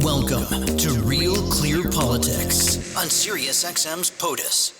Welcome to Real Clear Politics on SiriusXM's POTUS.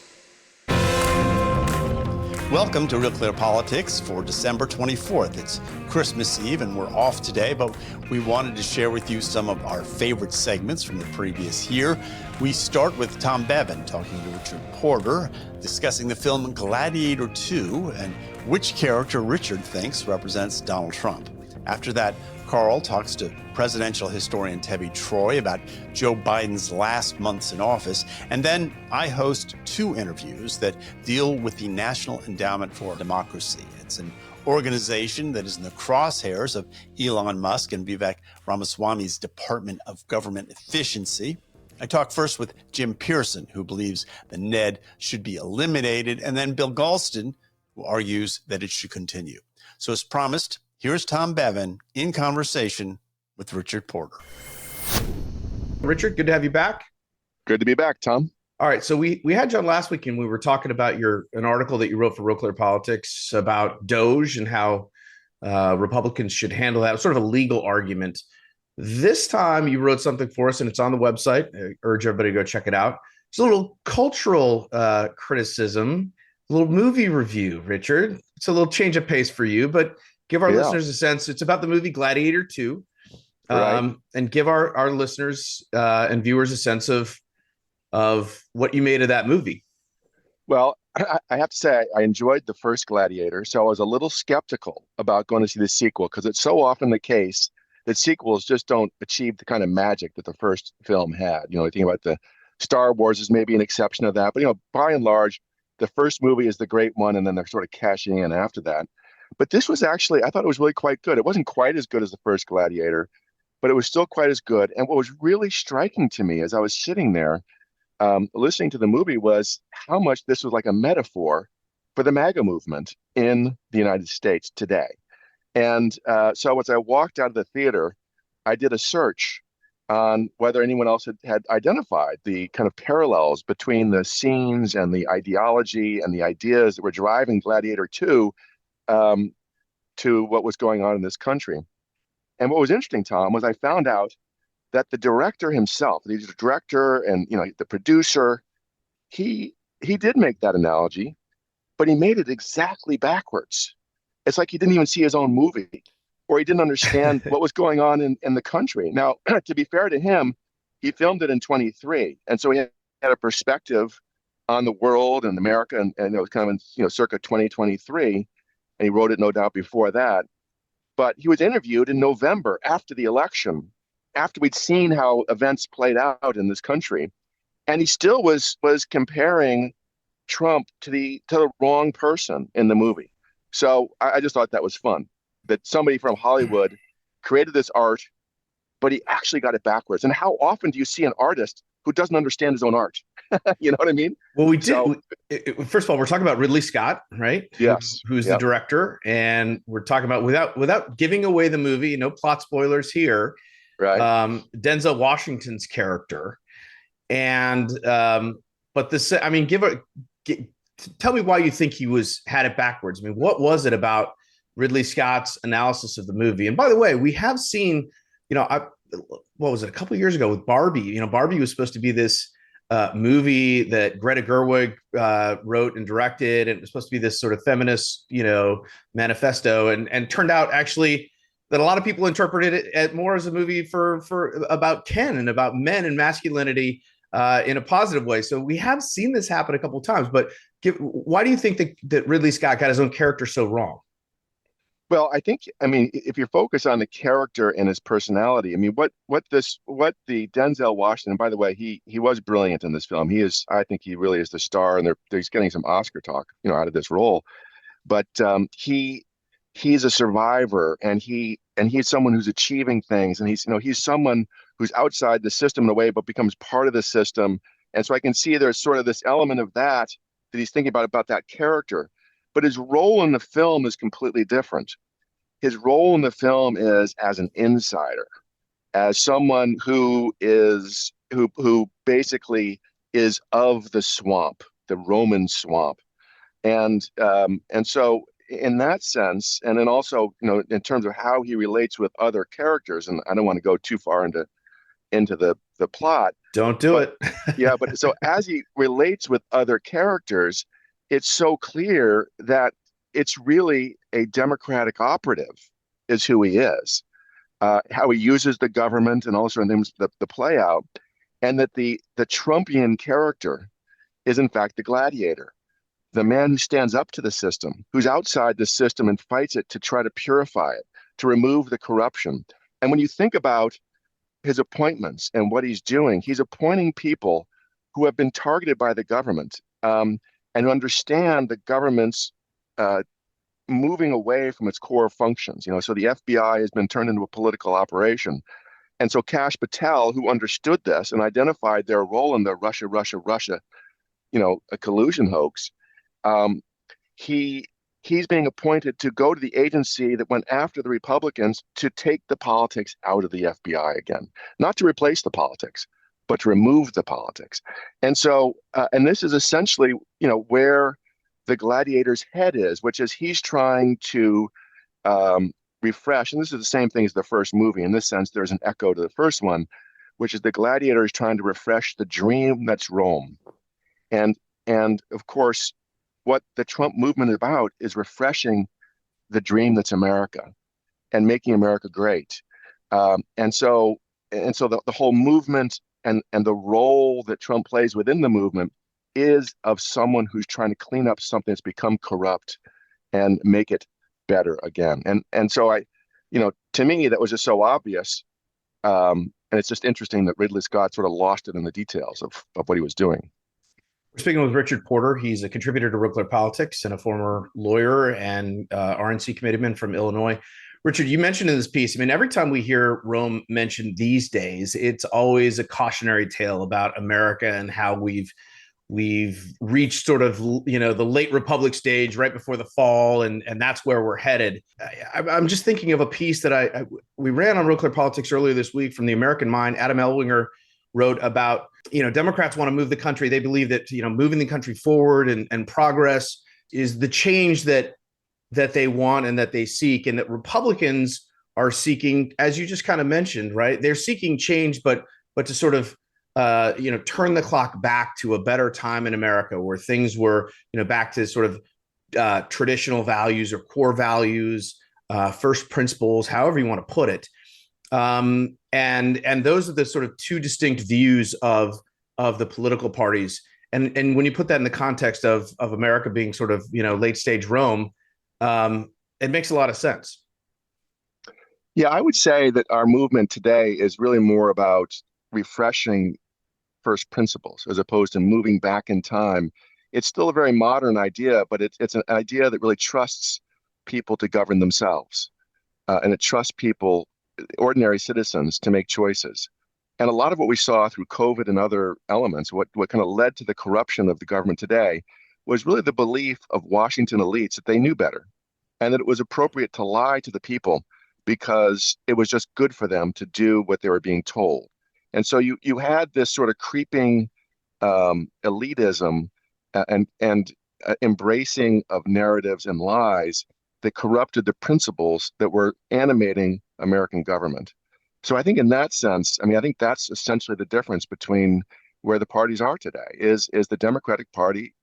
Welcome to Real Clear Politics for December 24th. It's Christmas Eve and we're off today, but we wanted to share with you some of our favorite segments from the previous year. We start with Tom Bevan talking to Richard Porter, discussing the film Gladiator II and which character Richard thinks represents Donald Trump. After that, Carl talks to presidential historian Tevi Troy about Joe Biden's last months in office. And then I host two interviews that deal with the National Endowment for Democracy. It's an organization that is in the crosshairs of Elon Musk and Vivek Ramaswamy's Department of Government Efficiency. I talk first with James Piereson, who believes the N.E.D should be eliminated, and then Bill Galston, who argues that it should continue. So as promised, here's Tom Bevan in conversation with Richard Porter. Richard, good to have you back. Good to be back, Tom. All right, so we had you on last week, and we were talking about an article that you wrote for Real Clear Politics about Doge and how Republicans should handle that, sort of a legal argument. This time you wrote something for us, and it's on the website. I urge everybody to go check it out. It's a little cultural criticism, a little movie review, Richard. It's a little change of pace for you, but give our listeners a sense. It's about the movie Gladiator II, right. And give our listeners and viewers a sense of what you made of that movie. Well, I have to say I enjoyed the first Gladiator, so I was a little skeptical about going to see the sequel because it's so often the case that sequels just don't achieve the kind of magic that the first film had. You think about the Star Wars is maybe an exception of that, but by and large, the first movie is the great one, and then they're sort of cashing in after that. But this was actually, I thought it was really quite good. It wasn't quite as good as the first Gladiator, but it was still quite as good. And what was really striking to me as I was sitting there listening to the movie was how much this was like a metaphor for the MAGA movement in the United States today. And so as I walked out of the theater, I did a search on whether anyone else had identified the kind of parallels between the scenes and the ideology and the ideas that were driving Gladiator II to what was going on in this country. And what was interesting, Tom, was I found out that the director himself, the director and the producer, he did make that analogy, but he made it exactly backwards. It's like he didn't even see his own movie, or he didn't understand what was going on in the country. Now, to be fair to him, he filmed it in 23, and so he had a perspective on the world and America, and it was kind of in circa 2023, and he wrote it no doubt before that. But he was interviewed in November after the election, after we'd seen how events played out in this country, and he still was comparing Trump to the wrong person in the movie. So I just thought that was fun, that somebody from Hollywood created this art, but he actually got it backwards. And how often do you see an artist who doesn't understand his own art? You know what I mean? Well, we did. First of all, we're talking about Ridley Scott, right? Yes. Who's the director, and we're talking about without giving away the movie. No plot spoilers here. Right. Denzel Washington's character, and but this. I mean, tell me why you think he had it backwards. I mean, what was it about Ridley Scott's analysis of the movie? And by the way, we have seen, what was it, a couple of years ago with Barbie? Barbie was supposed to be this movie that Greta Gerwig wrote and directed, and it was supposed to be this sort of feminist, manifesto, and turned out actually that a lot of people interpreted it more as a movie for about Ken and about men and masculinity in a positive way. So we have seen this happen a couple of times, but why do you think that Ridley Scott got his own character so wrong? Well, if you're focused on the character and his personality, what the Denzel Washington, by the way, he was brilliant in this film. I think he really is the star, and he's getting some Oscar talk, out of this role. But he's a survivor, and he's someone who's achieving things, and he's someone who's outside the system in a way, but becomes part of the system. And so I can see there's sort of this element of that he's thinking about that character. But his role in the film is completely different. His role in the film is as an insider, as someone who basically is of the swamp, the Roman swamp. And so in that sense, and then also, in terms of how he relates with other characters, and I don't want to go too far into into the plot. Don't do it. Yeah, but so as he relates with other characters, it's so clear that it's really a Democratic operative is who he is, how he uses the government and also in things the play out, and that the Trumpian character is in fact the gladiator, the man who stands up to the system, who's outside the system and fights it to try to purify it, to remove the corruption. And when you think about his appointments and what he's doing, he's appointing people who have been targeted by the government, and who understand the government's moving away from its core functions. So the FBI has been turned into a political operation. And so Kash Patel, who understood this and identified their role in the Russia, a collusion hoax, he's being appointed to go to the agency that went after the Republicans to take the politics out of the FBI again, not to replace the politics, but to remove the politics. And so, and this is essentially, where the gladiator's head is, which is he's trying to refresh. And this is the same thing as the first movie. In this sense, there's an echo to the first one, which is the gladiator is trying to refresh the dream that's Rome. And of course, what the Trump movement is about is refreshing the dream that's America and making America great. And so the whole movement and the role that Trump plays within the movement is of someone who's trying to clean up something that's become corrupt and make it better again. And so to me, that was just so obvious. And it's just interesting that Ridley Scott sort of lost it in the details of what he was doing. We're speaking with Richard Porter. He's a contributor to RealClearPolitics and a former lawyer and RNC committeeman from Illinois. Richard, you mentioned in this piece, every time we hear Rome mentioned these days, it's always a cautionary tale about America and how we've reached sort of, the late Republic stage right before the fall, and that's where we're headed. I'm just thinking of a piece that we ran on RealClearPolitics earlier this week from the American Mind. Adam Elwinger wrote about, Democrats want to move the country. They believe that, moving the country forward and progress is the change that they want and that they seek, and that Republicans are seeking, as you just kind of mentioned, right? They're seeking change, but to sort of, turn the clock back to a better time in America where things were, back to sort of traditional values or core values, first principles, however you want to put it. And those are the sort of two distinct views of the political parties. And when you put that in the context of America being sort of, late stage Rome, it makes a lot of sense. Yeah, I would say that our movement today is really more about refreshing first principles as opposed to moving back in time. It's still a very modern idea, but it's an idea that really trusts people to govern themselves. And it trusts people, ordinary citizens, to make choices. And a lot of what we saw through COVID and other elements, what kind of led to the corruption of the government today, was really the belief of Washington elites that they knew better and that it was appropriate to lie to the people because it was just good for them to do what they were being told. And so you had this sort of creeping elitism and embracing of narratives and lies that corrupted the principles that were animating American government. So I think in that sense, I think that's essentially the difference between where the parties are today is the Democratic Party,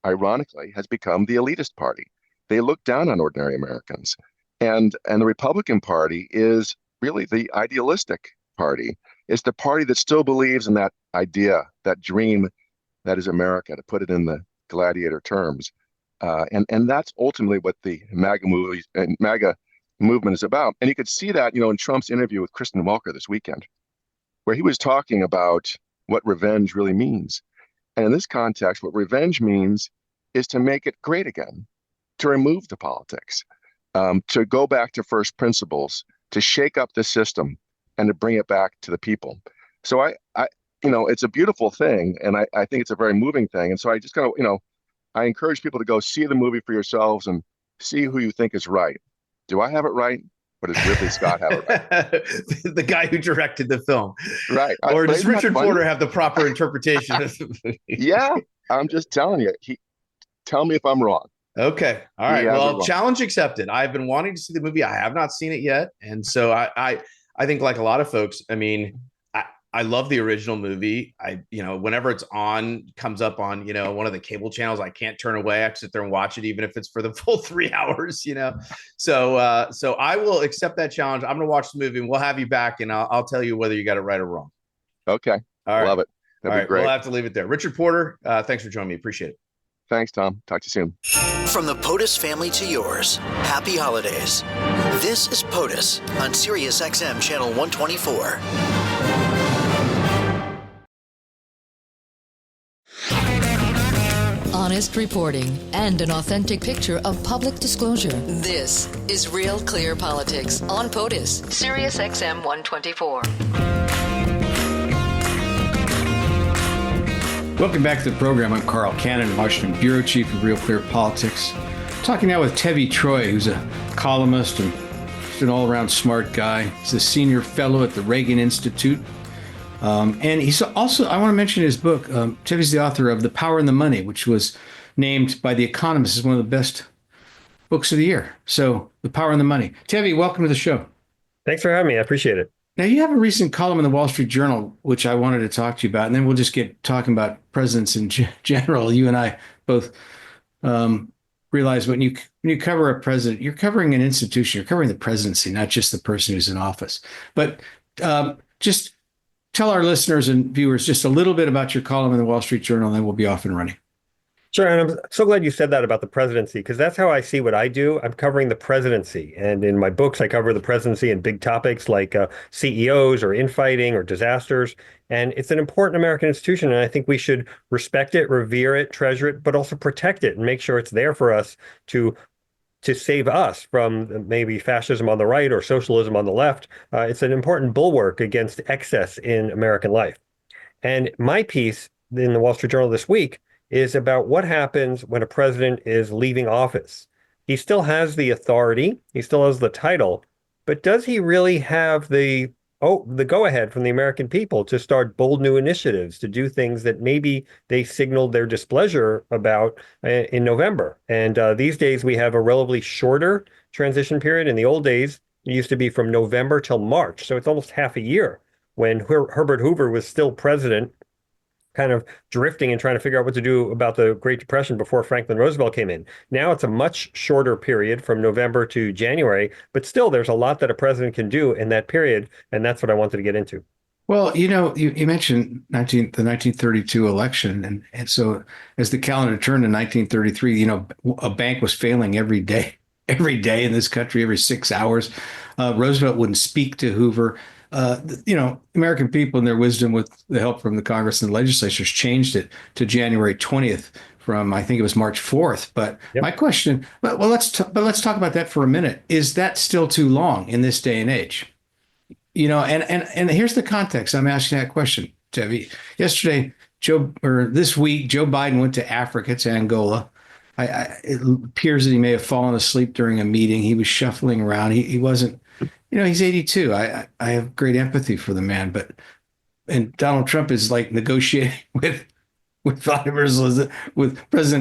ironically, has become the elitist party. They look down on ordinary Americans. And the Republican Party is really the idealistic party. It's the party that still believes in that idea, that dream that is America, to put it in the gladiator terms. And that's ultimately what the MAGA movement is about. And you could see that, in Trump's interview with Kristen Welker this weekend, where he was talking about what revenge really means. And in this context, what revenge means is to make it great again, to remove the politics, to go back to first principles, to shake up the system, and to bring it back to the people. So I it's a beautiful thing, and I think it's a very moving thing. And so I just kind of, I encourage people to go see the movie for yourselves and see who you think is right. Do I have it right? Or does Ridley Scott have it right? The guy who directed the film. Right. Or does Richard Porter have the proper interpretation of the movie? Yeah, I'm just telling you. Tell me if I'm wrong. Okay. All right. Well, challenge accepted. I've been wanting to see the movie. I have not seen it yet. And so I think, like a lot of folks, I love the original movie. Whenever it's on, comes up on, one of the cable channels, I can't turn away. I sit there and watch it, even if it's for the full 3 hours, So I will accept that challenge. I'm going to watch the movie and we'll have you back and I'll tell you whether you got it right or wrong. Okay. All right. Love it. That'd be great. We'll have to leave it there. Richard Porter, thanks for joining me. Appreciate it. Thanks, Tom. Talk to you soon. From the POTUS family to yours, happy holidays. This is POTUS on Sirius XM Channel 124. Honest reporting and an authentic picture of public disclosure. This is Real Clear Politics on POTUS, Sirius XM 124. Welcome back to the program. I'm Carl Cannon, Washington Bureau Chief of Real Clear Politics. Talking now with Tevi Troy, who's a columnist and just an all-around smart guy. He's a senior fellow at the Regan Institute. And he's also, I want to mention his book. Tevi's the author of The Power and the Money, which was named by The Economist as one of the best books of the year. So The Power and the Money. Tevi, welcome to the show. Thanks for having me. I appreciate it. Now, you have a recent column in the Wall Street Journal, which I wanted to talk to you about, and then we'll just get talking about presidents in general. You and I both realize when you cover a president, you're covering an institution, you're covering the presidency, not just the person who's in office. But just tell our listeners and viewers just a little bit about your column in the Wall Street Journal, and then we'll be off and running. Sure. And I'm so glad you said that about the presidency, because that's how I see what I do. I'm covering the presidency. And in my books, I cover the presidency and big topics like CEOs or infighting or disasters. And it's an important American institution. And I think we should respect it, revere it, treasure it, but also protect it and make sure it's there for us to save us from maybe fascism on the right or socialism on the left. It's an important bulwark against excess in American life. And my piece in the Wall Street Journal this week is about what happens when a president is leaving office. He still has the authority, he still has the title, but does he really have the go-ahead from the American people to start bold new initiatives, to do things that maybe they signaled their displeasure about in November? And these days we have a relatively shorter transition period. In the old days, it used to be from November till March. So it's almost half a year when Herbert Hoover was still president, kind of drifting and trying to figure out what to do about the Great Depression before Franklin Roosevelt came in. Now it's a much shorter period from November to January, but still there's a lot that a president can do in that period, and that's what I wanted to get into. Well, you mentioned the 1932 election, and so as the calendar turned to 1933, a bank was failing every day in this country, every 6 hours. Roosevelt wouldn't speak to Hoover. American people in their wisdom, with the help from the Congress and the legislatures, changed it to January 20th from, I think it was March 4th. But yep. My question, let's talk about that for a minute. Is that still too long in this day and age? And here's the context. I'm asking that question, Tevi. This week, Joe Biden went to Africa, to Angola. It appears that he may have fallen asleep during a meeting. He was shuffling around. He wasn't. He's 82. I have great empathy for the man, and Donald Trump is like negotiating with President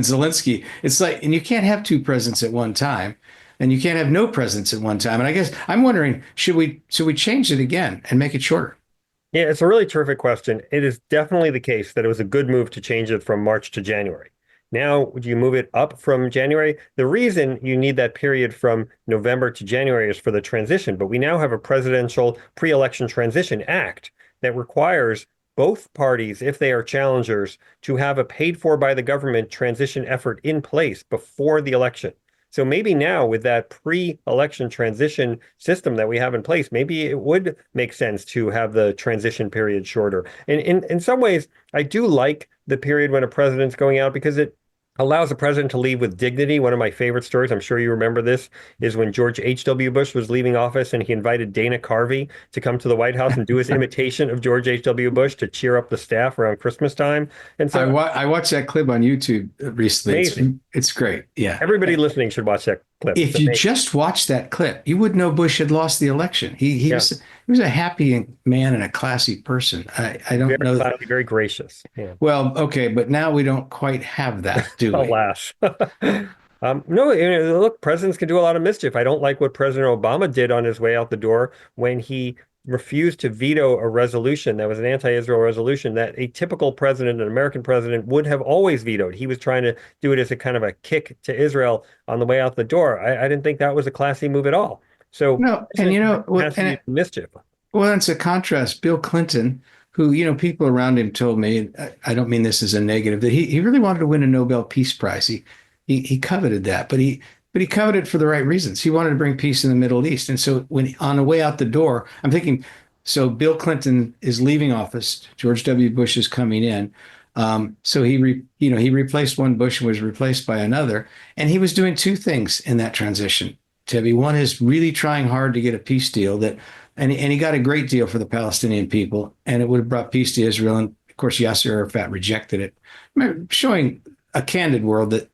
Zelensky. It's like, and you can't have two presidents at one time, and you can't have no presidents at one time. And I guess I'm wondering, should we change it again and make it shorter? Yeah, it's a really terrific question. It is definitely the case that it was a good move to change it from March to January. Now, would you move it up from January? The reason you need that period from November to January is for the transition. But we now have a presidential pre-election transition act that requires both parties, if they are challengers, to have a paid for by the government transition effort in place before the election. So maybe now with that pre-election transition system that we have in place, maybe it would make sense to have the transition period shorter. And in some ways, I do like the period when a president's going out because it allows the president to leave with dignity. One of my favorite stories, I'm sure you remember this, is when George H.W. Bush was leaving office and he invited Dana Carvey to come to the White House and do his imitation of George H.W. Bush to cheer up the staff around Christmas time. And so I watched that clip on YouTube recently. It's great. Yeah. Everybody listening should watch that clip. If you just watched that clip, you would know Bush had lost the election. He was a happy man and a classy person. I don't know. Very gracious. Yeah. Well, okay, but now we don't quite have that, do we? Alas. No, look, presidents can do a lot of mischief. I don't like what President Obama did on his way out the door when he refused to veto a resolution that was an anti-Israel resolution that a typical president, an American president, would have always vetoed. He was trying to do it as a kind of a kick to Israel on the way out the door. I didn't think that was a classy move at all. So No, and mischief. well, it's a contrast. Bill Clinton, who, people around him told me, I don't mean this as a negative, that he really wanted to win a Nobel Peace Prize. He coveted that, but he coveted it for the right reasons. He wanted to bring peace in the Middle East. And so when on the way out the door, I'm thinking, so Bill Clinton is leaving office. George W. Bush is coming in. So he replaced one Bush and was replaced by another. And he was doing two things in that transition, Tevi. One is really trying hard to get a peace deal and he got a great deal for the Palestinian people, and it would have brought peace to Israel. And of course, Yasser Arafat rejected it, showing a candid world that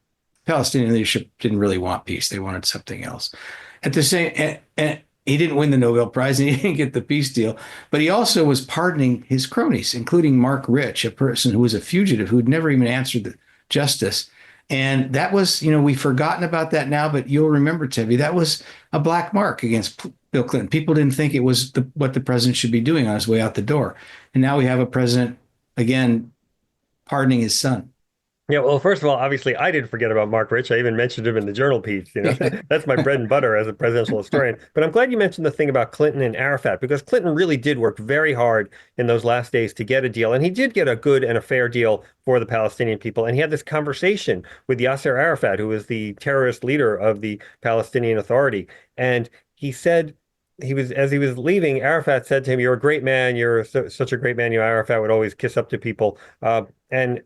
Palestinian leadership didn't really want peace. They wanted something else. At the same, and he didn't win the Nobel Prize and he didn't get the peace deal, but he also was pardoning his cronies, including Mark Rich, a person who was a fugitive who'd never even answered the justice. And that was, we've forgotten about that now, but you'll remember, Tevi, that was a black mark against Bill Clinton. People didn't think it was what the president should be doing on his way out the door. And now we have a president, again, pardoning his son. Yeah, well, first of all, obviously, I didn't forget about Mark Rich. I even mentioned him in the journal piece. That's my bread and butter as a presidential historian. But I'm glad you mentioned the thing about Clinton and Arafat, because Clinton really did work very hard in those last days to get a deal. And he did get a good and a fair deal for the Palestinian people. And he had this conversation with Yasser Arafat, who was the terrorist leader of the Palestinian Authority. And he said, as he was leaving, Arafat said to him, "You're a great man. You're such a great man." Arafat would always kiss up to people. And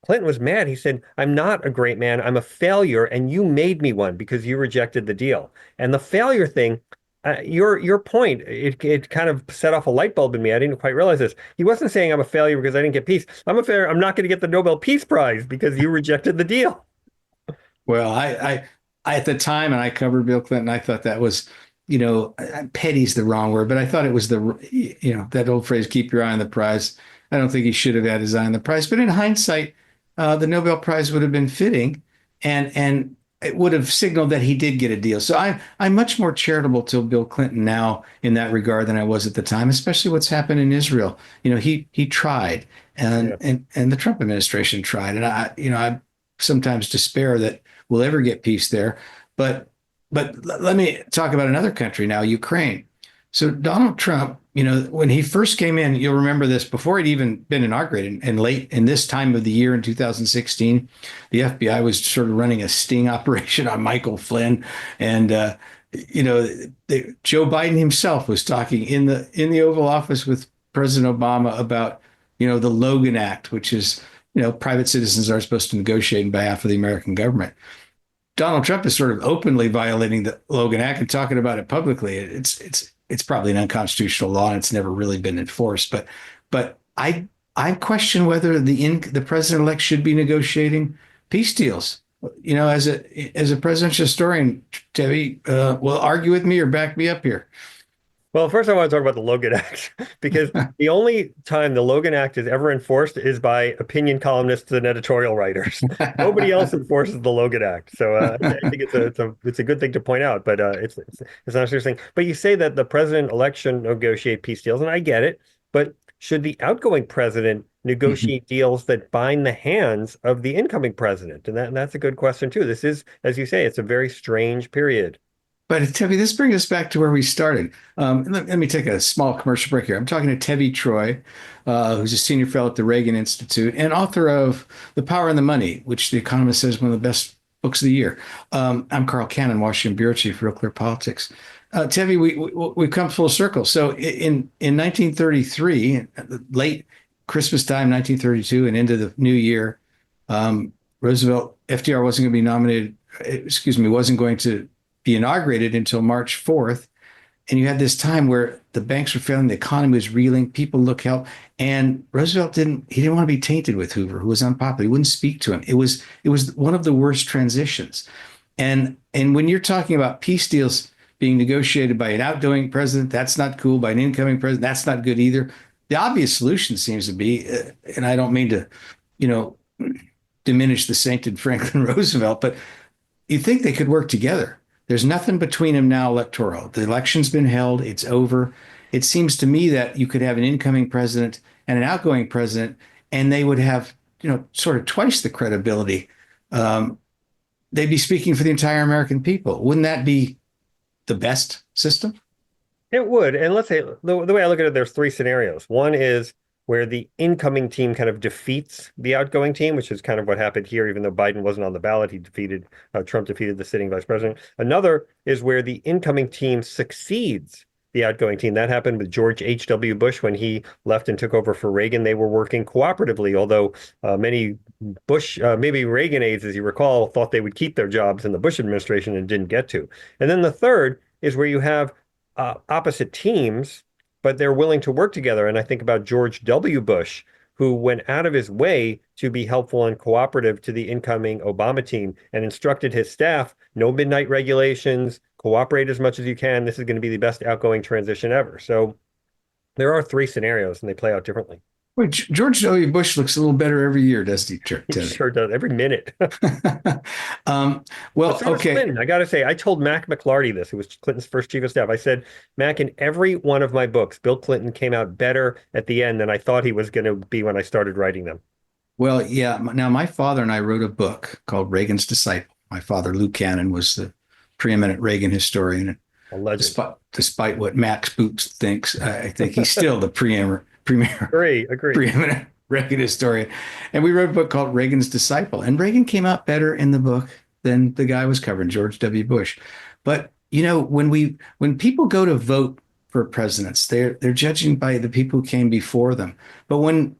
Clinton was mad. He said, "I'm not a great man. I'm a failure, and you made me one because you rejected the deal." And the failure thing, your point, it kind of set off a light bulb in me. I didn't quite realize this. He wasn't saying I'm a failure because I didn't get peace. I'm a failure. I'm not going to get the Nobel Peace Prize because you rejected the deal. Well, I at the time, and I covered Bill Clinton, I thought that was, petty's the wrong word, but I thought it was that old phrase, keep your eye on the prize. I don't think he should have had his eye on the prize. But in hindsight, the Nobel Prize would have been fitting, and it would have signaled that he did get a deal. So I'm much more charitable to Bill Clinton now in that regard than I was at the time, especially what's happened in Israel. He tried, and the Trump administration tried, and I sometimes despair that we'll ever get peace there. But let me talk about another country now, Ukraine. So Donald Trump, when he first came in, you'll remember this, before he'd even been inaugurated, and late in this time of the year in 2016, the FBI was sort of running a sting operation on Michael Flynn. And, Joe Biden himself was talking in the Oval Office with President Obama about, the Logan Act, which is, private citizens are supposed to negotiate on behalf of the American government. Donald Trump is sort of openly violating the Logan Act and talking about it publicly. It's probably an unconstitutional law and it's never really been enforced. But I question whether the president-elect should be negotiating peace deals. As a presidential historian, Tevi, will argue with me or back me up here. Well, first I want to talk about the Logan Act, because the only time the Logan Act is ever enforced is by opinion columnists and editorial writers. Nobody else enforces the Logan Act. So I think it's a good thing to point out, but it's not a serious thing. But you say that the president-elect should negotiate peace deals, and I get it. But should the outgoing president negotiate deals that bind the hands of the incoming president? And that's a good question, too. This is, as you say, it's a very strange period. But Tevi, this brings us back to where we started. Let me take a small commercial break here. I'm talking to Tevi Troy, who's a senior fellow at the Reagan Institute and author of The Power and the Money, which The Economist says is one of the best books of the year. I'm Carl Cannon, Washington bureau chief for RealClearPolitics. Tevi, we've come full circle. So in 1933, late Christmas time, 1932, and into the new year, FDR wasn't going to be inaugurated until March 4th. And you had this time where the banks were failing, the economy was reeling, people look help. And Roosevelt didn't want to be tainted with Hoover, who was unpopular. He wouldn't speak to him. It was one of the worst transitions. And when you're talking about peace deals being negotiated by an outgoing president, that's not cool. By an incoming president, that's not good either. The obvious solution seems to be, and I don't mean to, diminish the sainted Franklin Roosevelt, but you think they could work together. There's nothing between them now electoral. The election's been held. It's over. it seems to me that you could have an incoming president and an outgoing president, and they would have, sort of twice the credibility. They'd be speaking for the entire American people. Wouldn't that be the best system? It would. And let's say the way I look at it, there's three scenarios. One is where the incoming team kind of defeats the outgoing team, which is kind of what happened here, even though Biden wasn't on the ballot, Trump defeated the sitting vice president. Another is where the incoming team succeeds the outgoing team. That happened with George H.W. Bush when he left and took over for Reagan. They were working cooperatively, although many maybe Reagan aides, as you recall, thought they would keep their jobs in the Bush administration and didn't get to. And then the third is where you have opposite teams, but they're willing to work together. And I think about George W. Bush, who went out of his way to be helpful and cooperative to the incoming Obama team and instructed his staff, no midnight regulations, cooperate as much as you can. This is going to be the best outgoing transition ever. So there are three scenarios and they play out differently. Wait, George W. Bush looks a little better every year, doesn't he? He sure does, every minute. Well, okay. Clinton, I got to say, I told Mac McLarty this, who was Clinton's first chief of staff. I said, Mac, in every one of my books, Bill Clinton came out better at the end than I thought he was going to be when I started writing them. Well, yeah. Now, my father and I wrote a book called Reagan's Disciple. My father, Lou Cannon, was the preeminent Reagan historian. Despite what Max Boots thinks, I think he's still the preeminent Reagan historian. And we wrote a book called Reagan's Disciple. And Reagan came out better in the book than the guy was covering, George W. Bush. But, when people go to vote for presidents, they're judging by the people who came before them. But when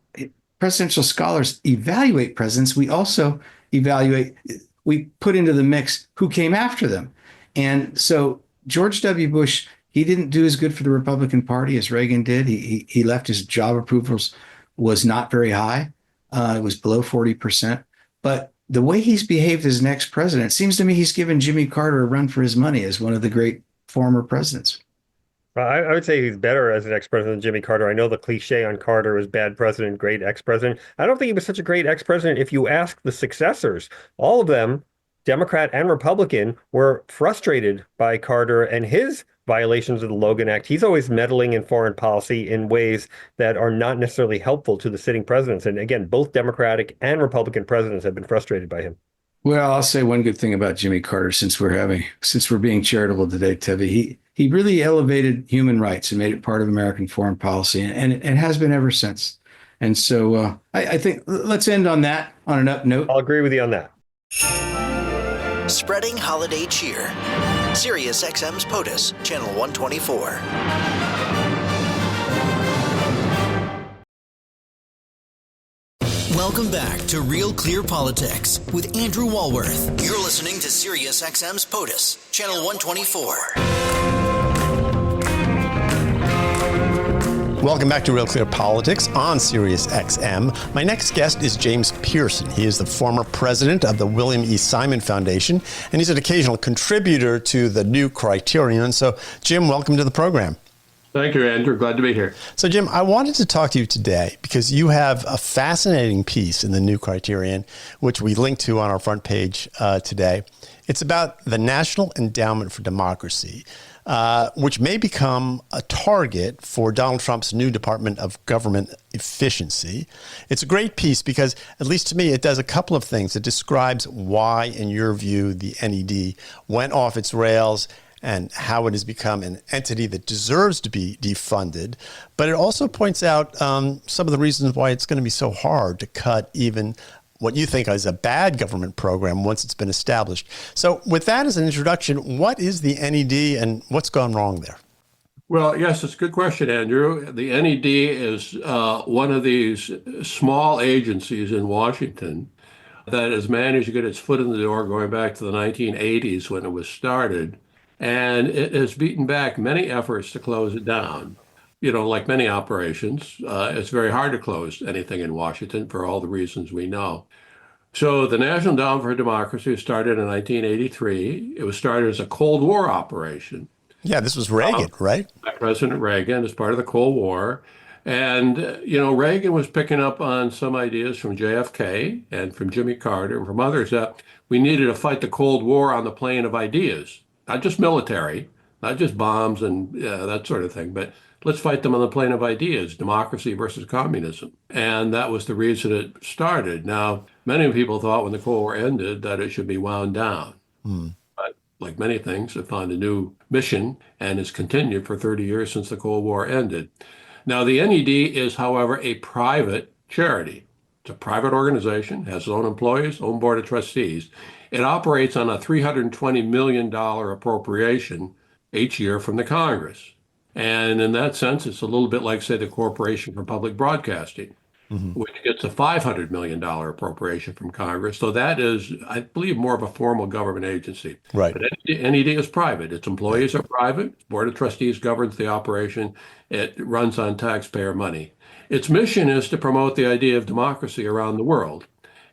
presidential scholars evaluate presidents, we also we put into the mix who came after them. And so George W. Bush, he didn't do as good for the Republican Party as Reagan did. He left his job approvals was not very high. It was below 40%. But the way he's behaved as next president, it seems to me he's given Jimmy Carter a run for his money as one of the great former presidents. I would say he's better as an ex-president than Jimmy Carter. I know the cliche on Carter was bad president, great ex-president. I don't think he was such a great ex-president. If you ask the successors, all of them, Democrat and Republican, were frustrated by Carter and his violations of the Logan Act. He's always meddling in foreign policy in ways that are not necessarily helpful to the sitting presidents. And again, both Democratic and Republican presidents have been frustrated by him. Well, I'll say one good thing about Jimmy Carter since we're being charitable today, Tevi. He really elevated human rights and made it part of American foreign policy, and it has been ever since. And so I think let's end on that, on an up note. I'll agree with you on that. Spreading holiday cheer. Sirius XM's POTUS, Channel 124. Welcome back to Real Clear Politics with Andrew Walworth. You're listening to Sirius XM's POTUS, Channel 124. Welcome back to Real Clear Politics on Sirius XM. My next guest is James Piereson. He is the former president of the William E. Simon Foundation, and he's an occasional contributor to the new Criterion. So, Jim, welcome to the program. Thank you, Andrew. Glad to be here. So, Jim, I wanted to talk to you today because you have a fascinating piece in the new Criterion, which we linked to on our front page today. It's about the National Endowment for Democracy, which may become a target for Donald Trump's new Department of Government Efficiency. It's a great piece because, at least to me, it does a couple of things. It describes why, in your view, the N.E.D. went off its rails and how it has become an entity that deserves to be defunded. But it also points out some of the reasons why it's going to be so hard to cut even what you think is a bad government program once it's been established. So with that as an introduction, what is the N.E.D. and what's gone wrong there? Well, yes, it's a good question, Andrew. The N.E.D. is one of these small agencies in Washington that has managed to get its foot in the door going back to the 1980s when it was started. And it has beaten back many efforts to close it down. You know, like many operations, it's very hard to close anything in Washington for all the reasons we know. So the National Endowment for Democracy was started in 1983. It was started as a Cold War operation. Yeah, this was Reagan, right? By President Reagan as part of the Cold War. And, Reagan was picking up on some ideas from JFK and from Jimmy Carter and from others that we needed to fight the Cold War on the plane of ideas. Not just military, not just bombs and that sort of thing, but let's fight them on the plane of ideas, democracy versus communism. And that was the reason it started. Now, many people thought when the Cold War ended that it should be wound down. But like many things, it found a new mission and has continued for 30 years since the Cold War ended. Now, the N.E.D. is, however, a private charity. It's a private organization, has its own employees, own board of trustees. It operates on a $320 million appropriation each year from the Congress. And in that sense, it's a little bit like, say, the Corporation for Public Broadcasting, which gets a $500 million appropriation from Congress. So that is, I believe, more of a formal government agency. Right. But NED is private. Its employees are private. Board of Trustees governs the operation. It runs on taxpayer money. Its mission is to promote the idea of democracy around the world.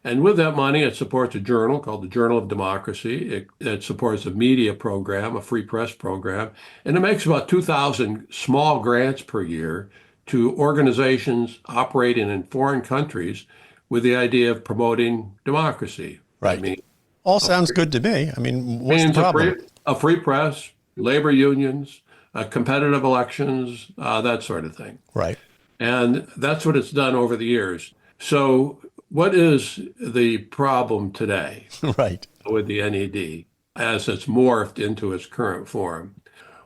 And with that money, it supports a journal called the Journal of Democracy. It supports a media program, a free press program, and it makes about 2,000 small grants per year to organizations operating in foreign countries with the idea of promoting democracy. Right. I mean, all sounds good to me. I mean, what's the problem? A free press, labor unions, competitive elections, that sort of thing. Right. And that's what it's done over the years. So what is the problem today Right. with the NED as it's morphed into its current form?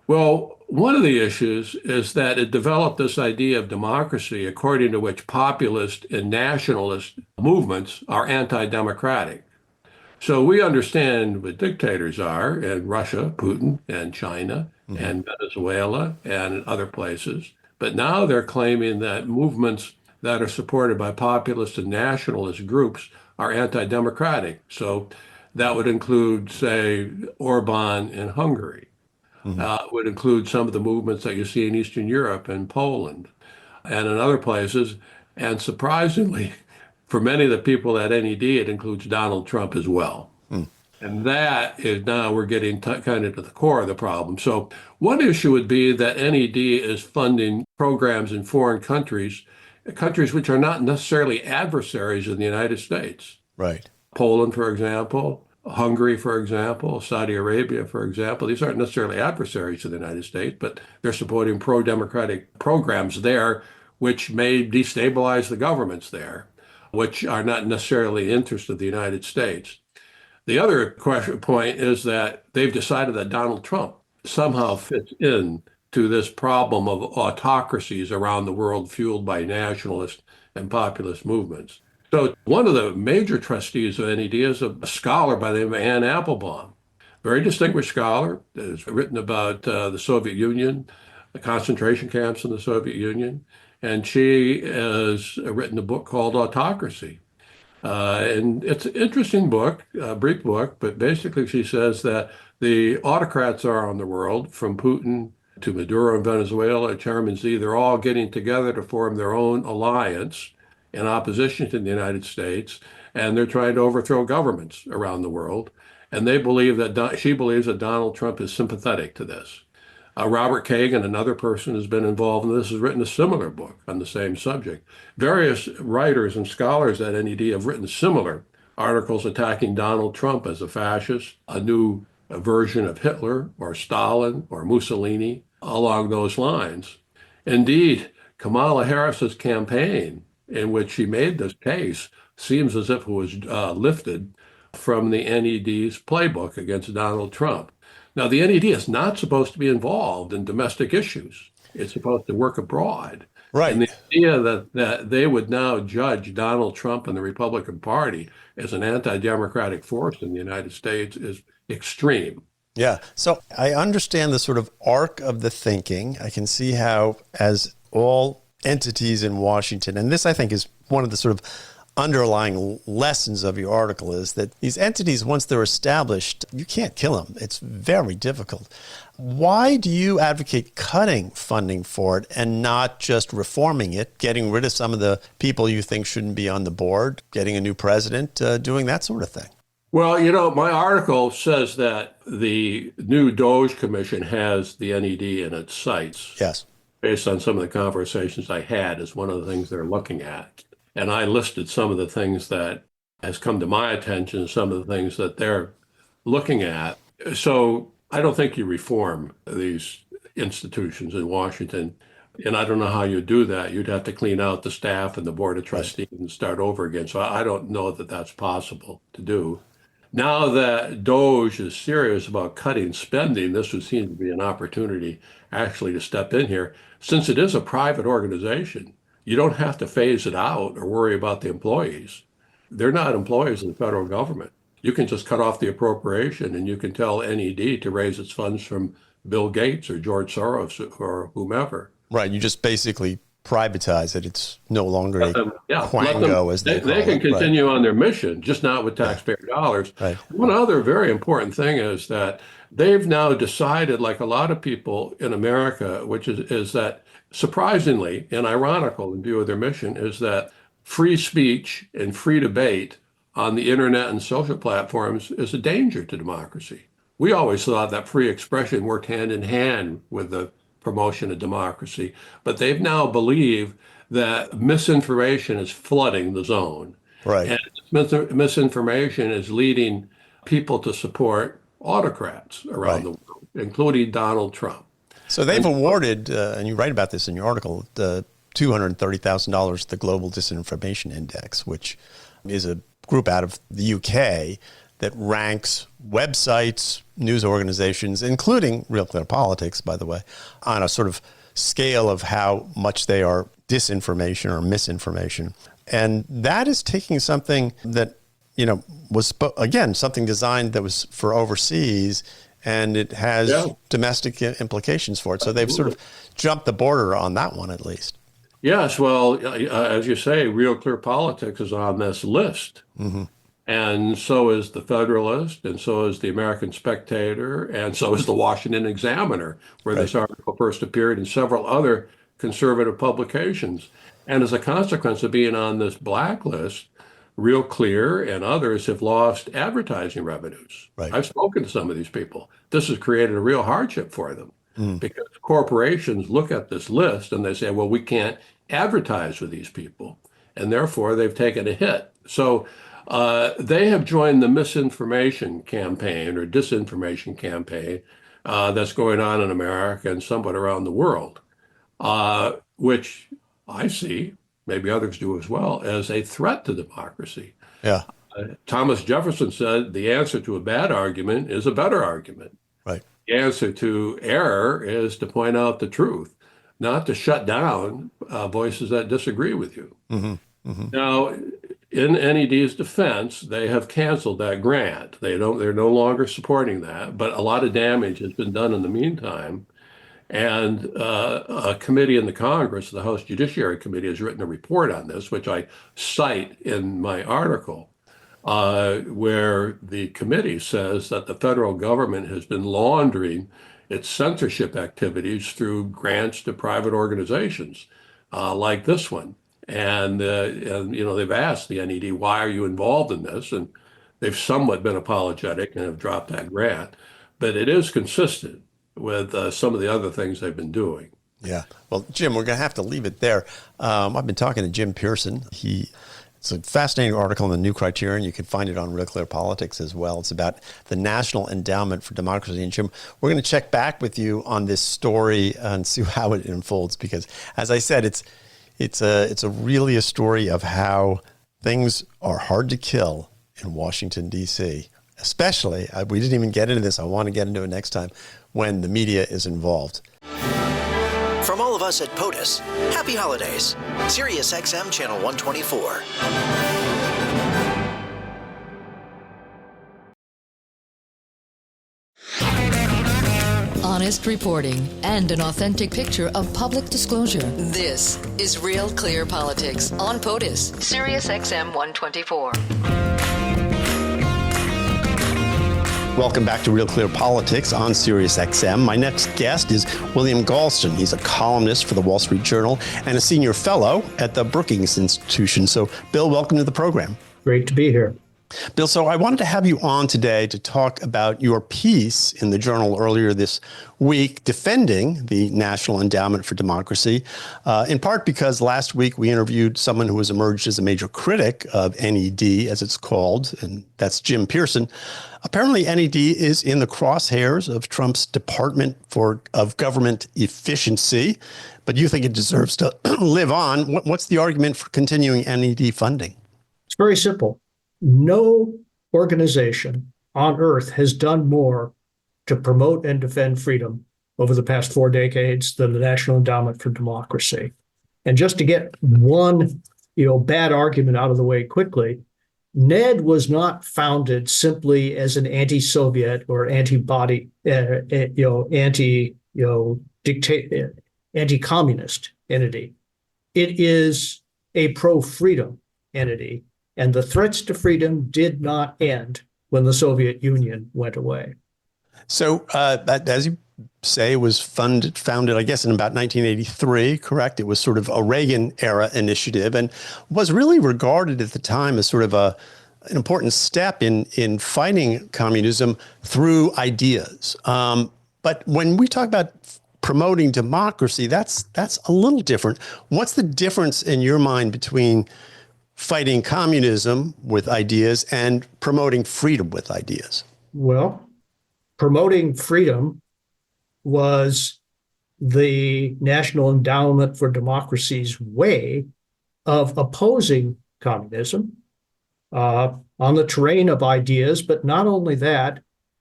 Well, one of the issues is that it developed this idea of democracy according to which populist and nationalist movements are anti-democratic. So we understand what dictators are in Russia, Putin, and China, and Venezuela, and other places. But now they're claiming that movements that are supported by populist and nationalist groups are anti-democratic. So that would include, say, Orban in Hungary. Would include some of the movements that you see in Eastern Europe and Poland and in other places. And surprisingly, for many of the people at NED, it includes Donald Trump as well. And that is now we're getting kind of to the core of the problem. So one issue would be that NED is funding programs in foreign countries, countries which are not necessarily adversaries of the United States. Right. Poland, for example, Hungary, for example, Saudi Arabia, for example. These aren't necessarily adversaries to the United States, but they're supporting pro-democratic programs there, which may destabilize the governments there, which are not necessarily the interest of the United States. The other point is that they've decided that Donald Trump somehow fits in to this problem of autocracies around the world fueled by nationalist and populist movements. So one of the major trustees of NED is a scholar by the name of Anne Applebaum, very distinguished scholar that has written about the Soviet Union, the concentration camps in the Soviet Union, and she has written a book called Autocracy. And it's an interesting book, a brief book, but basically she says that the autocrats are on the world, from Putin to Maduro in Venezuela, Chairman Xi, they're all getting together to form their own alliance in opposition to the United States, and they're trying to overthrow governments around the world. And they believe that she believes that Donald Trump is sympathetic to this. Robert Kagan, another person who's been involved in this, has written a similar book on the same subject. Various writers and scholars at NED have written similar articles attacking Donald Trump as a fascist, a new version of Hitler or Stalin or Mussolini, along those lines. Indeed, Kamala Harris's campaign, in which she made this case, seems as if it was lifted from the NED's playbook against Donald Trump. Now, the NED is not supposed to be involved in domestic issues. It's supposed to work abroad. Right. And the idea that they would now judge Donald Trump and the Republican Party as an anti-democratic force in the United States is extreme. Yeah. So I understand the sort of arc of the thinking. I can see how, as all entities in Washington, and this I think is one of the sort of underlying lessons of your article, is that these entities, once they're established, you can't kill them. It's very difficult. Why do you advocate cutting funding for it and not just reforming it, getting rid of some of the people you think shouldn't be on the board, getting a new president, doing that sort of thing? Well, you know, my article says that the new DOJ commission has the NED in its sights. Yes. Based on some of the conversations I had, is one of the things they're looking at. And I listed some of the things that has come to my attention, some of the things that they're looking at. So I don't think you reform these institutions in Washington. And I don't know how you do that. You'd have to clean out the staff and the board of trustees and start over again. So I don't know that that's possible to do. Now that Doge is serious about cutting spending, this would seem to be an opportunity actually to step in here. Since it is a private organization, you don't have to phase it out or worry about the employees. They're not employees of the federal government. You can just cut off the appropriation and you can tell N.E.D. to raise its funds from Bill Gates or George Soros or whomever. Right. You just basically privatize it. It's no longer a Yeah, quango, as they call it. They can continue on their mission, just not with taxpayer dollars. Right. One other very important thing is that they've now decided, like a lot of people in America, which is that surprisingly and ironical in view of their mission, is that free speech and free debate on the internet and social platforms is a danger to democracy. We always thought that free expression worked hand in hand with the promotion of democracy, but they've now believed that misinformation is flooding the zone. Right. And misinformation is leading people to support autocrats around the world, including Donald Trump. So they've awarded, and you write about this in your article, the $230,000 to the Global Disinformation Index, which is a group out of the UK that ranks websites, news organizations, including RealClearPolitics, by the way, on a sort of scale of how much they are disinformation or misinformation. And that is taking something that, was, again, something designed that was for overseas, and it has domestic implications for it. So they've sort of jumped the border on that one, at least. Yes, well, as you say, RealClearPolitics is on this list. Mm-hmm. And so is the Federalist, and so is the American Spectator, and so is the Washington Examiner, where this article first appeared, and several other conservative publications. And as a consequence of being on this blacklist, Real Clear and others have lost advertising revenues. Right. I've spoken to some of these people. This has created a real hardship for them because corporations look at this list and they say, well, we can't advertise with these people. And therefore, they've taken a hit. So they have joined the misinformation campaign or disinformation campaign that's going on in America and somewhat around the world, which I see, maybe others do as well, as a threat to democracy. Yeah. Thomas Jefferson said the answer to a bad argument is a better argument. Right. The answer to error is to point out the truth, not to shut down voices that disagree with you. Mm-hmm. Mm-hmm. Now, in N.E.D's defense, they have canceled that grant. They're no longer supporting that, but a lot of damage has been done in the meantime. And a committee in the Congress, the House Judiciary Committee, has written a report on this, which I cite in my article, where the committee says that the federal government has been laundering its censorship activities through grants to private organizations like this one. And they've asked the N.E.D., why are you involved in this? And they've somewhat been apologetic and have dropped that grant. But it is consistent with some of the other things they've been doing. Yeah. Well, Jim, we're going to have to leave it there. I've been talking to Jim Piereson. It's a fascinating article in the New Criterion. You can find it on RealClearPolitics as well. It's about the National Endowment for Democracy. And Jim, we're going to check back with you on this story and see how it unfolds, because, as I said, it's really a story of how things are hard to kill in Washington, D.C., especially, we didn't even get into this, I want to get into it next time, when the media is involved. From all of us at POTUS, happy holidays. Sirius XM Channel 124. Honest reporting and an authentic picture of public disclosure. This is Real Clear Politics on POTUS, Sirius XM 124. Welcome back to Real Clear Politics on Sirius XM. My next guest is William Galston. He's a columnist for the Wall Street Journal and a senior fellow at the Brookings Institution. So, Bill, welcome to the program. Great to be here. Bill, so I wanted to have you on today to talk about your piece in the Journal earlier this week defending the National Endowment for Democracy, in part because last week we interviewed someone who has emerged as a major critic of N.E.D, as it's called, and that's James Piereson. Apparently, N.E.D is in the crosshairs of Trump's Department of Government Efficiency, but you think it deserves to live on. What's the argument for continuing N.E.D funding? It's very simple. No organization on earth has done more to promote and defend freedom over the past 4 decades than the National Endowment for Democracy. And just to get one, bad argument out of the way quickly, N.E.D was not founded simply as an anti-Soviet or anti-communist entity. It is a pro-freedom entity. And the threats to freedom did not end when the Soviet Union went away. So, as you say, it was founded, I guess, in about 1983, correct? It was sort of a Reagan-era initiative and was really regarded at the time as sort of an important step in fighting communism through ideas. But when we talk about promoting democracy, that's a little different. What's the difference in your mind between fighting communism with ideas and promoting freedom with ideas? Well, promoting freedom was the National Endowment for Democracy's way of opposing communism on the terrain of ideas, but not only that,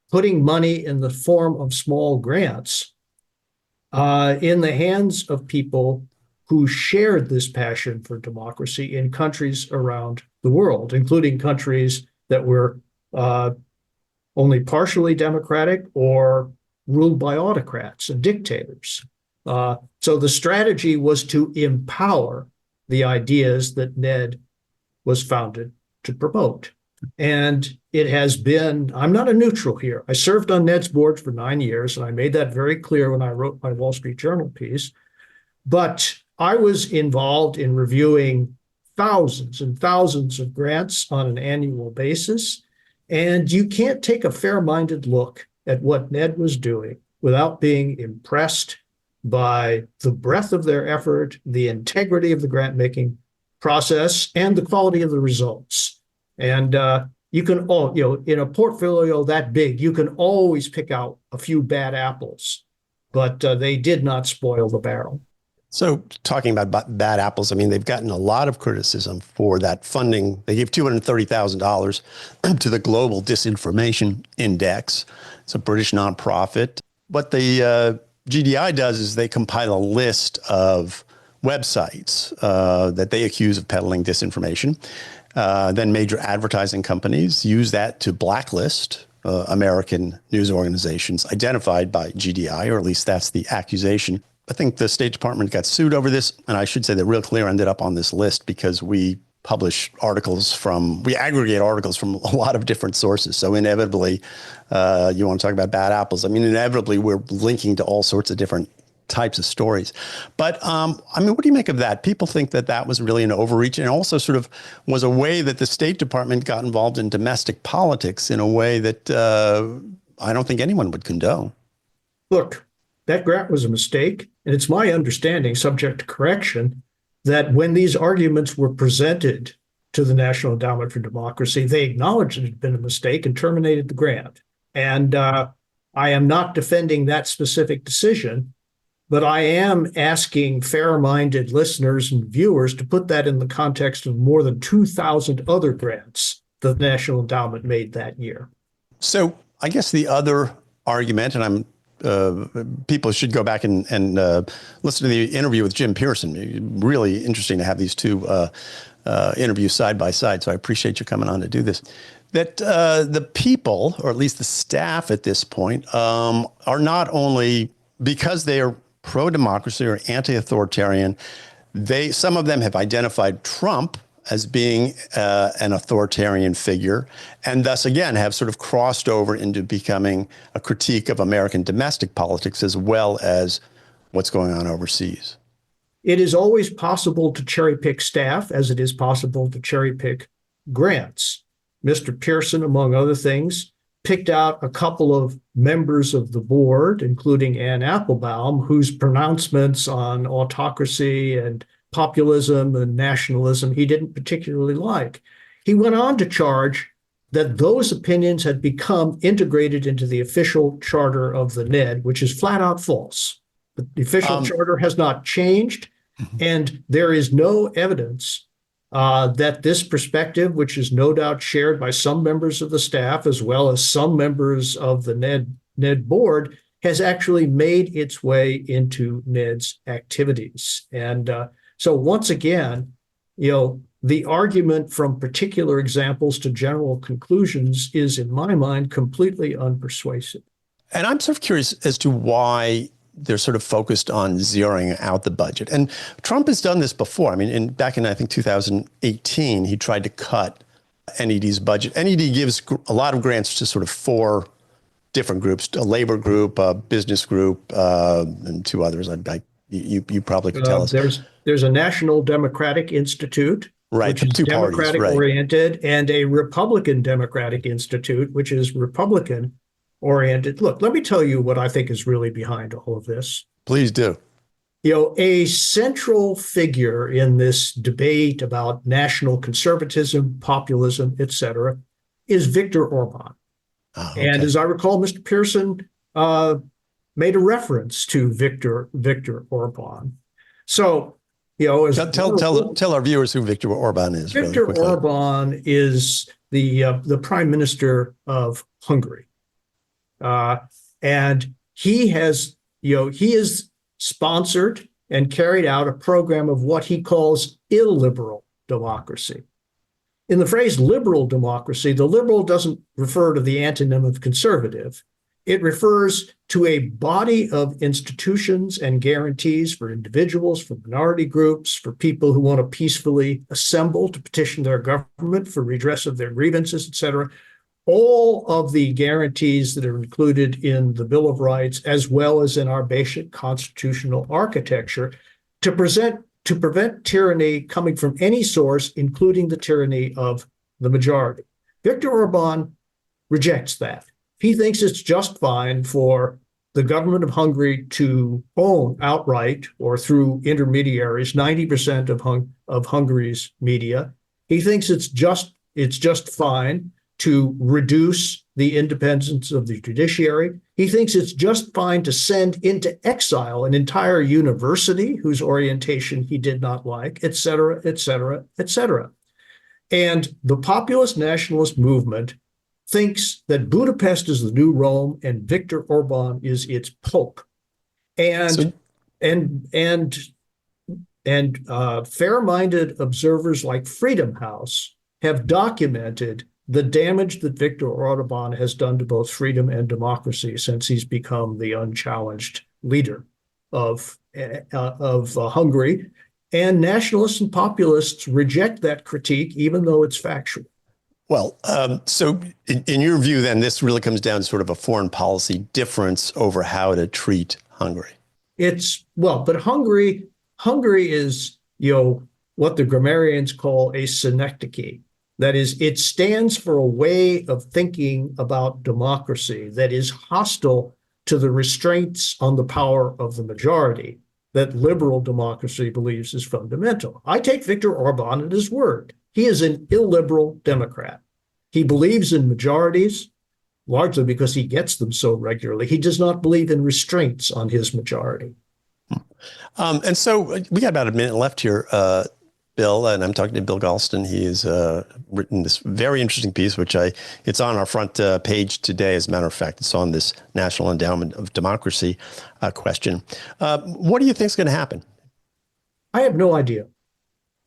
putting money in the form of small grants in the hands of people who shared this passion for democracy in countries around the world, including countries that were only partially democratic or ruled by autocrats and dictators. So the strategy was to empower the ideas that N.E.D was founded to promote. And it has been, I'm not a neutral here. I served on N.E.D's board for 9 years, and I made that very clear when I wrote my Wall Street Journal piece. But I was involved in reviewing thousands and thousands of grants on an annual basis. And you can't take a fair-minded look at what N.E.D was doing without being impressed by the breadth of their effort, the integrity of the grant-making process, and the quality of the results. And you can in a portfolio that big, you can always pick out a few bad apples, but they did not spoil the barrel. So talking about bad apples, I mean, they've gotten a lot of criticism for that funding. They gave $230,000 to the Global Disinformation Index. It's a British nonprofit. What the GDI does is they compile a list of websites that they accuse of peddling disinformation. Then major advertising companies use that to blacklist American news organizations identified by GDI, or at least that's the accusation. I think the State Department got sued over this, and I should say that Real Clear ended up on this list because we publish we aggregate articles from a lot of different sources. So inevitably, you want to talk about bad apples. I mean, inevitably, we're linking to all sorts of different types of stories. But I mean, what do you make of that? People think that that was really an overreach, and also sort of was a way that the State Department got involved in domestic politics in a way that I don't think anyone would condone. Look, that grant was a mistake. And it's my understanding, subject to correction, that when these arguments were presented to the National Endowment for Democracy, they acknowledged it had been a mistake and terminated the grant. And I am not defending that specific decision, but I am asking fair-minded listeners and viewers to put that in the context of more than 2,000 other grants the National Endowment made that year. So I guess the other argument, and people should go back and listen to the interview with James Piereson. Really interesting to have these two interviews side by side. So I appreciate you coming on to do this. That the people, or at least the staff at this point, are not only, because they are pro-democracy or anti-authoritarian, some of them have identified Trump as being an authoritarian figure, and thus, again, have sort of crossed over into becoming a critique of American domestic politics as well as what's going on overseas. It is always possible to cherry pick staff, as it is possible to cherry pick grants. Mr. Piereson, among other things, picked out a couple of members of the board, including Anne Applebaum, whose pronouncements on autocracy and populism and nationalism he didn't particularly like. He went on to charge that those opinions had become integrated into the official charter of the N.E.D, which is flat out false. The official charter has not changed, and there is no evidence that this perspective, which is no doubt shared by some members of the staff as well as some members of the N.E.D board, has actually made its way into N.E.D's activities. And so once again, the argument from particular examples to general conclusions is, in my mind, completely unpersuasive. And I'm sort of curious as to why they're sort of focused on zeroing out the budget. And Trump has done this before. I mean, back in, I think, 2018, he tried to cut N.E.D's budget. N.E.D gives a lot of grants to sort of 4 different groups: a labor group, a business group, and 2 others. You probably could tell us. There's a National Democratic Institute, right, which is Democratic oriented, and a Republican Democratic Institute, which is Republican oriented. Look, let me tell you what I think is really behind all of this. Please do. A central figure in this debate about national conservatism, populism, et cetera, is Viktor Orban. Oh, okay. And as I recall, Mr. Piereson made a reference to Viktor Orban. So, as tell our viewers who Viktor Orban is. Viktor Orban is the Prime Minister of Hungary. And he is sponsored and carried out a program of what he calls illiberal democracy. In the phrase liberal democracy, the liberal doesn't refer to the antonym of conservative. It refers to a body of institutions and guarantees for individuals, for minority groups, for people who want to peacefully assemble to petition their government for redress of their grievances, et cetera. All of the guarantees that are included in the Bill of Rights, as well as in our basic constitutional architecture, to prevent tyranny coming from any source, including the tyranny of the majority. Viktor Orban rejects that. He thinks it's just fine for the government of Hungary to own outright or through intermediaries 90% of Hungary's media. He thinks it's just fine to reduce the independence of the judiciary. He thinks it's just fine to send into exile an entire university whose orientation he did not like, et cetera, et cetera, et cetera. And the populist nationalist movement thinks that Budapest is the new Rome and Viktor Orban is its pope. And fair-minded observers like Freedom House have documented the damage that Viktor Orban has done to both freedom and democracy since he's become the unchallenged leader of Hungary. And nationalists and populists reject that critique, even though it's factual. Well, so in your view, then, this really comes down to sort of a foreign policy difference over how to treat Hungary. But Hungary is, what the grammarians call a synecdoche. That is, it stands for a way of thinking about democracy that is hostile to the restraints on the power of the majority that liberal democracy believes is fundamental. I take Viktor Orban at his word. He is an illiberal Democrat. He believes in majorities, largely because he gets them so regularly. He does not believe in restraints on his majority. And so we got about a minute left here, Bill, and I'm talking to Bill Galston. He has written this very interesting piece, it's on our front page today. As a matter of fact, it's on this National Endowment of Democracy question. What do you think is going to happen? I have no idea.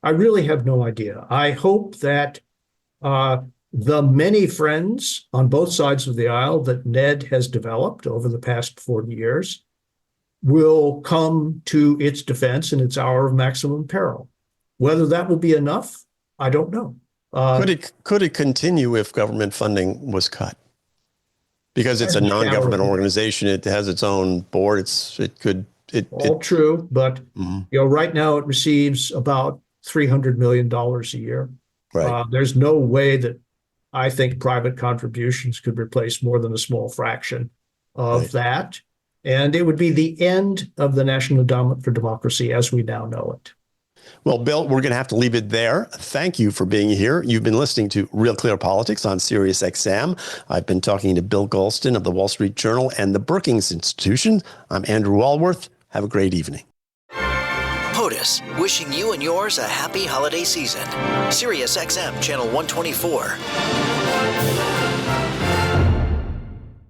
I really have no idea. I hope that the many friends on both sides of the aisle that N.E.D has developed over the past 40 years will come to its defense in its hour of maximum peril. Whether that will be enough, I don't know. Could it continue if government funding was cut? Because it's a non-government organization, it has its own board. True, but right now it receives about $300 million a year. Right. There's no way that I think private contributions could replace more than a small fraction of that. And it would be the end of the National Endowment for Democracy as we now know it. Well, Bill, we're going to have to leave it there. Thank you for being here. You've been listening to Real Clear Politics on Sirius XM. I've been talking to Bill Galston of the Wall Street Journal and the Brookings Institution. I'm Andrew Walworth. Have a great evening. POTUS, wishing you and yours a happy holiday season. Sirius XM Channel 124.